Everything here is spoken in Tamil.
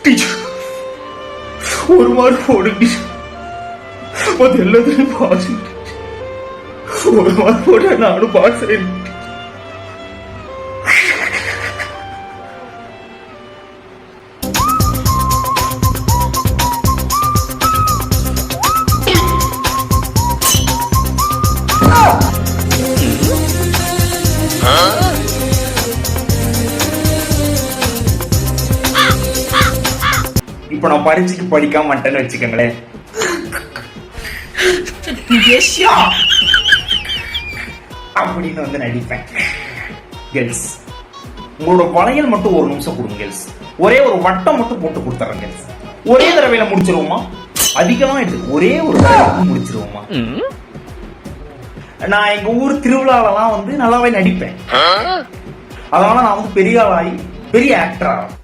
டீச்சர் ஒரு மார்க் போடு டீச்சர். அது எல்லாத்தையும் பாஸ். ஒரு மார்க் போட நானும் பாஸ் ஆயிருக்கேன். இப்ப நான் பரீட்சைக்கு படிக்காம மாட்டேன்னு வச்சுக்கோங்களேன், அப்படின்னு வந்து நடிப்பேன். கேர்ள்ஸ், உங்களோட வளையல் மட்டும் ஒரு நிமிஷம் கொடுங்க கேர்ள்ஸ். ஒரே ஒரு வட்டம் மட்டும் போட்டு கொடுத்துறேன் கேர்ள்ஸ். ஒரே தடவையில முடிச்சிருவோமா? அதிகமா எடுத்து ஒரே ஒரு தடவை முடிச்சிருவோமா? நான் எங்க ஊர் திருவிழாலாம் வந்து நல்லாவே நடிப்பேன். அதனால நான் வந்து பெரிய ஆளாகி பெரிய ஆக்டர் ஆகும்.